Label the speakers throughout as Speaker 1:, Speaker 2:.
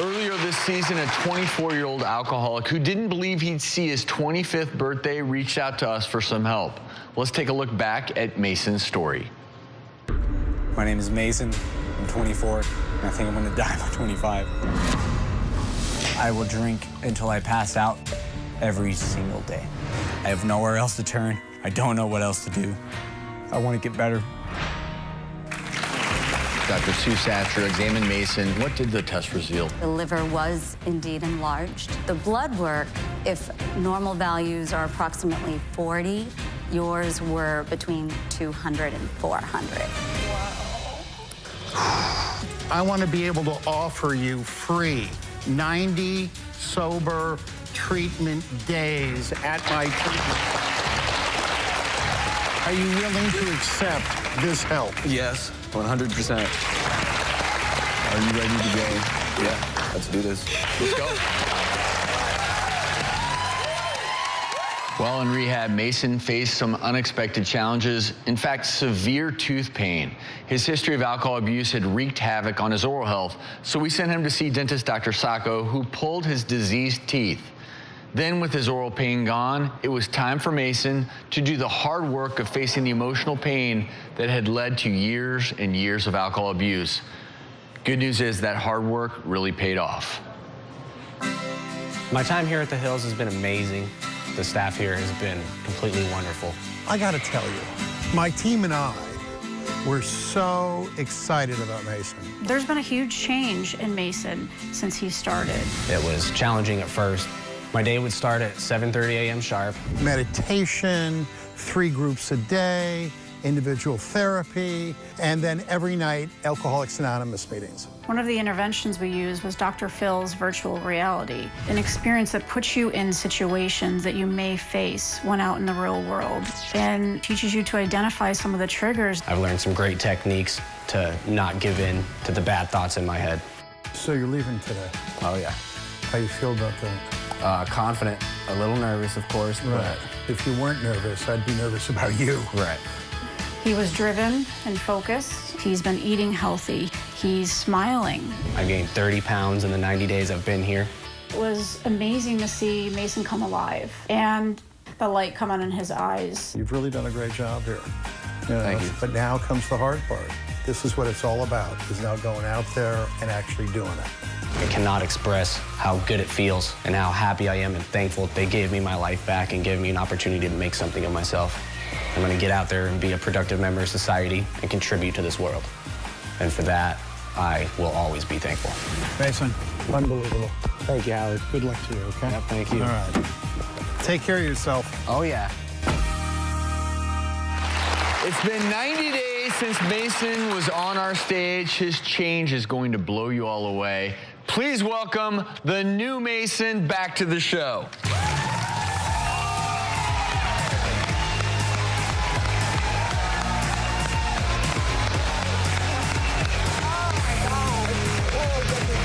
Speaker 1: Earlier this season, a 24-year-old alcoholic who didn't believe he'd see his 25th birthday reached out to us for some help. Let's take a look back at Mason's story.
Speaker 2: My name is Mason. I'm 24, and I think I'm gonna die by 25. I will drink until I pass out every single day. I have nowhere else to turn. I don't know what else to do. I want to get better.
Speaker 1: Dr. Sue Satcher examined Mason. What did the test reveal?
Speaker 3: The liver was indeed enlarged. The blood work, if normal values are approximately 40, yours were between 200 and 400.
Speaker 4: I want to be able to offer you free 90 sober treatment days at my treatment. Are you willing to accept this help?
Speaker 2: Yes, 100%.
Speaker 5: Are you ready to go? Yeah, let's do this.
Speaker 1: Let's go. While in rehab, Mason faced some unexpected challenges, in fact, severe tooth pain. His history of alcohol abuse had wreaked havoc on his oral health, so we sent him to see dentist Dr. Sacco, who pulled his diseased teeth. Then, with his oral pain gone, it was time for Mason to do the hard work of facing the emotional pain that had led to years and years of alcohol abuse. Good news is that hard work really paid off.
Speaker 6: My time here at the Hills has been amazing. The staff here has been completely wonderful.
Speaker 4: I got to tell you, my team and I were so excited about Mason.
Speaker 7: There's been a huge change in Mason since he started.
Speaker 6: It was challenging at first. My day would start at 7:30 a.m. sharp.
Speaker 4: Meditation, 3 groups a day, individual therapy, and then every night, Alcoholics Anonymous meetings.
Speaker 7: One of the interventions we used was Dr. Phil's virtual reality, an experience that puts you in situations that you may face when out in the real world and teaches you to identify some of the triggers.
Speaker 6: I've learned some great techniques to not give in to the bad thoughts in my head.
Speaker 4: So you're leaving today.
Speaker 6: Oh, yeah.
Speaker 4: How you feel about that?
Speaker 6: Confident, a little nervous, of course,
Speaker 4: Right. If you weren't nervous, I'd be nervous about you.
Speaker 6: but right.
Speaker 7: He was driven and focused. He's been eating healthy. He's smiling.
Speaker 6: I gained 30 pounds in the 90 days I've been here.
Speaker 7: It was amazing to see Mason come alive and the light come on in his eyes.
Speaker 4: You've really done a great job here. You know,
Speaker 6: Thank you.
Speaker 4: But now comes the hard part. This is what it's all about, is now going out there and actually doing it.
Speaker 6: I cannot express how good it feels and how happy I am and thankful they gave me my life back and gave me an opportunity to make something of myself. I'm going to get out there and be a productive member of society and contribute to this world. And for that, I will always be thankful.
Speaker 4: Mason, unbelievable.
Speaker 6: Thank you, Howard.
Speaker 4: Good luck to you, okay?
Speaker 6: Yep, thank you.
Speaker 4: All right. Take care of yourself.
Speaker 6: Oh, yeah.
Speaker 1: It's been 90 days since Mason was on our stage. His change is going to blow you all away. Please welcome the new Mason back to the show.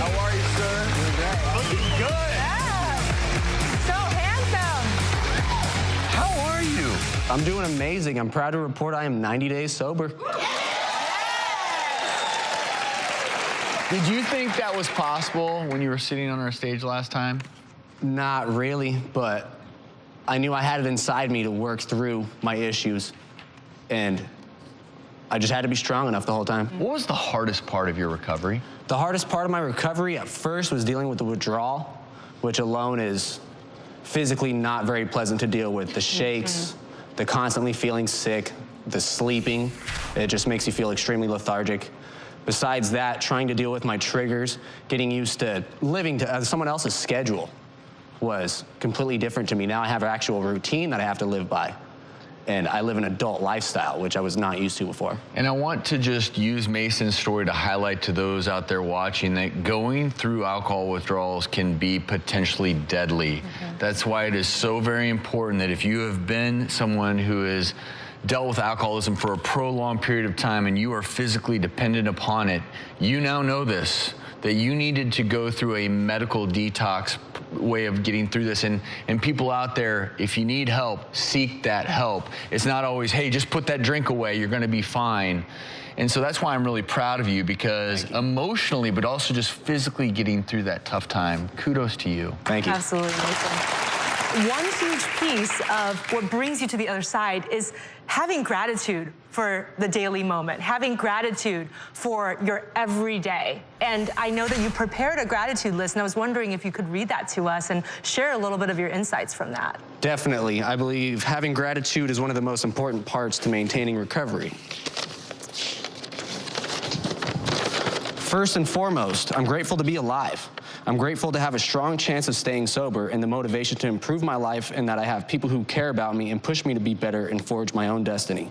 Speaker 1: How are you, sir? Looking good.
Speaker 8: So handsome.
Speaker 1: How are you?
Speaker 6: I'm doing amazing. I'm proud to report I am 90 days sober.
Speaker 1: Did you think that was possible when you were sitting on our stage last time?
Speaker 6: Not really, but I knew I had it inside me to work through my issues, and I just had to be strong enough the whole time.
Speaker 1: What was the hardest part of your recovery?
Speaker 6: The hardest part of my recovery at first was dealing with the withdrawal, which alone is physically not very pleasant to deal with. The shakes, the constantly feeling sick, the sleeping, it just makes you feel extremely lethargic. Besides that, trying to deal with my triggers, getting used to living to someone else's schedule was completely different to me. Now I have an actual routine that I have to live by. And I live an adult lifestyle, which I was not used to before.
Speaker 1: And I want to just use Mason's story to highlight to those out there watching that going through alcohol withdrawals can be potentially deadly. That's why it is so very important that if you have been someone who has dealt with alcoholism for a prolonged period of time and you are physically dependent upon it, you now know this, that you needed to go through a medical detox way of getting through this. And people out there, if you need help, seek that help. It's not always, hey, just put that drink away, you're gonna be fine. And so that's why I'm really proud of you, because emotionally, but also just physically getting through that tough time. Kudos to you.
Speaker 6: Thank you.
Speaker 8: Absolutely, Mason. One huge piece of what brings you to the other side is having gratitude for the daily moment, having gratitude for your everyday. And I know that you prepared a gratitude list, and I was wondering if you could read that to us and share a little bit of your insights from that.
Speaker 6: Definitely. I believe having gratitude is one of the most important parts to maintaining recovery. First and foremost, I'm grateful to be alive. I'm grateful to have a strong chance of staying sober and the motivation to improve my life, and that I have people who care about me and push me to be better and forge my own destiny.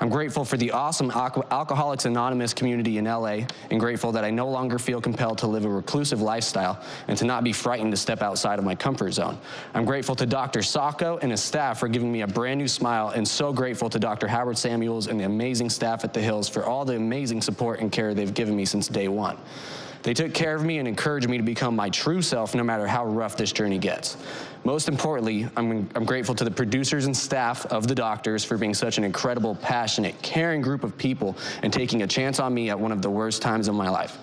Speaker 6: I'm grateful for the awesome Alcoholics Anonymous community in LA, and grateful that I no longer feel compelled to live a reclusive lifestyle and to not be frightened to step outside of my comfort zone. I'm grateful to Dr. Sacco and his staff for giving me a brand new smile, and so grateful to Dr. Howard Samuels and the amazing staff at the Hills for all the amazing support and care they've given me since day one. They took care of me and encouraged me to become my true self, no matter how rough this journey gets. Most importantly, I'm grateful to the producers and staff of The Doctors for being such an incredible, passionate, caring group of people and taking a chance on me at one of the worst times of my life.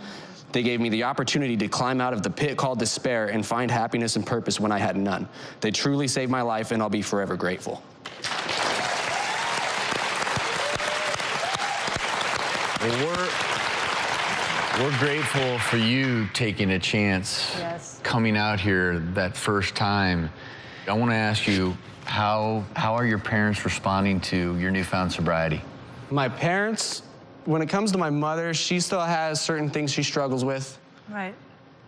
Speaker 6: They gave me the opportunity to climb out of the pit called despair and find happiness and purpose when I had none. They truly saved my life, and I'll be forever grateful.
Speaker 1: We're grateful for you taking a chance, coming out here that first time. I want to ask you, how are your parents responding to your newfound sobriety?
Speaker 6: My parents, when it comes to my mother, she still has certain things she struggles with.
Speaker 8: Right.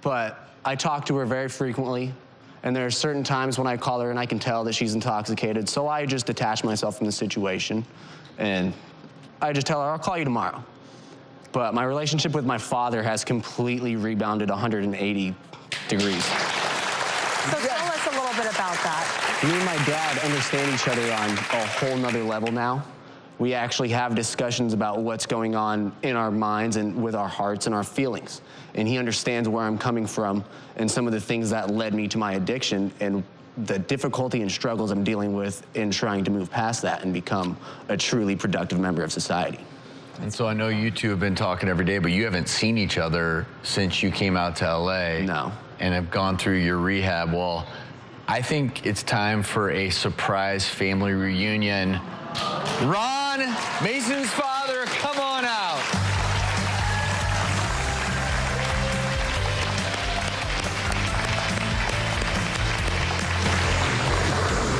Speaker 6: But I talk to her very frequently, and there are certain times when I call her and I can tell that she's intoxicated, so I just detach myself from the situation, and I just tell her, I'll call you tomorrow. But my relationship with my father has completely rebounded 180 degrees.
Speaker 8: So tell us a little bit about that.
Speaker 6: Me and my dad understand each other on a whole nother level now. We actually have discussions about what's going on in our minds and with our hearts and our feelings. And he understands where I'm coming from and some of the things that led me to my addiction and the difficulty and struggles I'm dealing with in trying to move past that and become a truly productive member of society.
Speaker 1: And so I know you two have been talking every day, but you haven't seen each other since you came out to LA.
Speaker 6: No.
Speaker 1: And have gone through your rehab. Well, I think it's time for a surprise family reunion. Ron, Mason's father, come on out.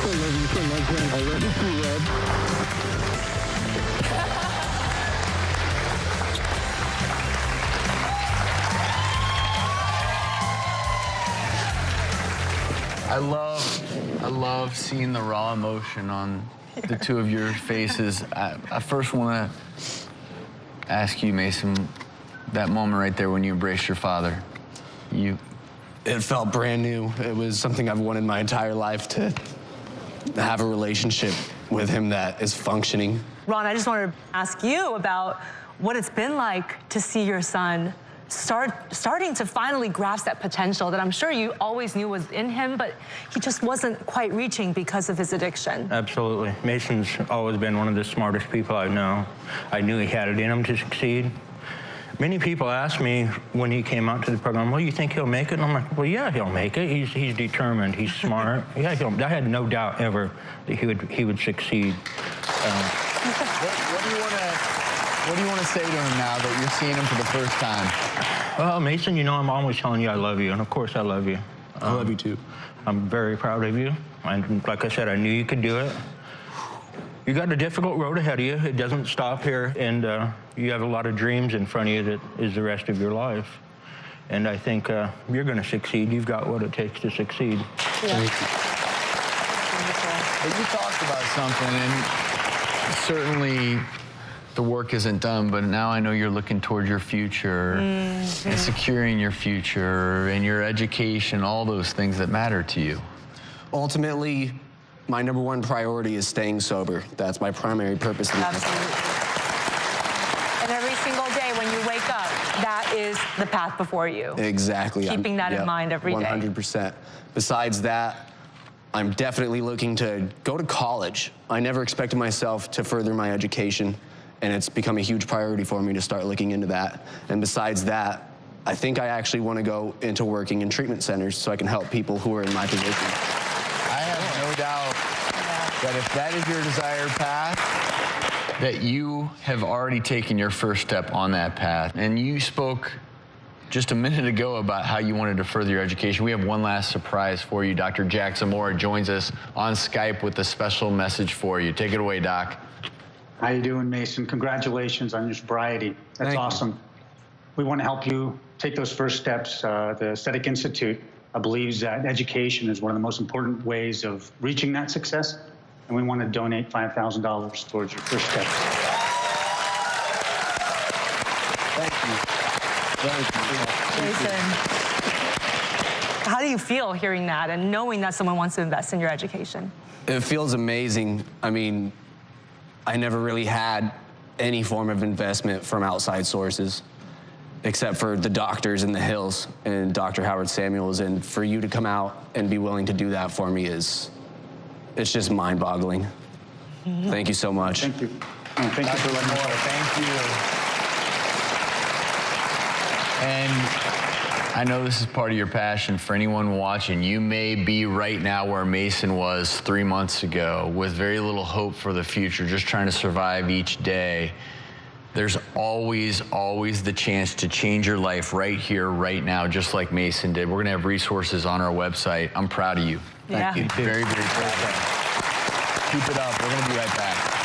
Speaker 4: I love you so much, man. I love you too, Rob.
Speaker 1: I love seeing the raw emotion on the two of your faces. I first want to ask you, Mason, that moment right there when you embraced your father.
Speaker 6: It felt brand new. It was something I've wanted my entire life, to have a relationship with him that is functioning.
Speaker 8: Ron, I just wanted to ask you about what it's been like to see your son starting to finally grasp that potential that I'm sure you always knew was in him, but he just wasn't quite reaching because of his addiction.
Speaker 9: Absolutely. Mason's always been one of the smartest people I know. I knew he had it in him to succeed. Many people ask me when he came out to the program, well, you think he'll make it? And I'm like, well, yeah, he'll make it. He's determined. He's smart. Yeah, I had no doubt ever that he would succeed.
Speaker 1: What do you want to say to him now that you're seeing him for the first time?
Speaker 9: Well, Mason, you know I'm always telling you I love you, and of course I love you.
Speaker 6: I love you too.
Speaker 9: I'm very proud of you. And like I said, I knew you could do it. You got a difficult road ahead of you. It doesn't stop here, and you have a lot of dreams in front of you that is the rest of your life. And I think you're going to succeed. You've got what it takes to succeed.
Speaker 8: Yeah.
Speaker 1: Thank you. But you talked about something, and certainly the work isn't done, but now I know you're looking toward your future and securing your future and your education, all those things that matter to you.
Speaker 6: Ultimately, my number one priority is staying sober. That's my primary purpose in life.
Speaker 8: Absolutely. And every single day when you wake up, that is the path before you.
Speaker 6: Exactly.
Speaker 8: Keeping that in mind every day.
Speaker 6: 100%. Besides that, I'm definitely looking to go to college. I never expected myself to further my education, and it's become a huge priority for me to start looking into that. And besides that, I think I actually want to go into working in treatment centers so I can help people who are in my position.
Speaker 1: I have no doubt that if that is your desired path, that you have already taken your first step on that path. And you spoke just a minute ago about how you wanted to further your education. We have one last surprise for you. Dr. Jack Zamora joins us on Skype with a special message for you. Take it away, Doc.
Speaker 10: How you doing, Mason? Congratulations on your sobriety. That's awesome. We want to help you take those first steps. The Aesthetic Institute believes that education is one of the most important ways of reaching that success, and we want to donate $5,000 towards your first steps.
Speaker 6: Thank you.
Speaker 8: Jason, how do you feel hearing that and knowing that someone wants to invest in your education?
Speaker 6: It feels amazing. I mean, I never really had any form of investment from outside sources, except for the doctors in the hills and Dr. Howard Samuels. And for you to come out and be willing to do that for me it's just mind-boggling. Thank you so much.
Speaker 10: Thank you. And thank you for letting me know.
Speaker 1: Thank you. And I know this is part of your passion. For anyone watching, you may be right now where Mason was 3 months ago with very little hope for the future, just trying to survive each day. There's always, always the chance to change your life right here, right now, just like Mason did. We're going to have resources on our website. I'm proud of you.
Speaker 8: Thank
Speaker 1: you. Very, very proud of you. Keep it up. We're going to be right back.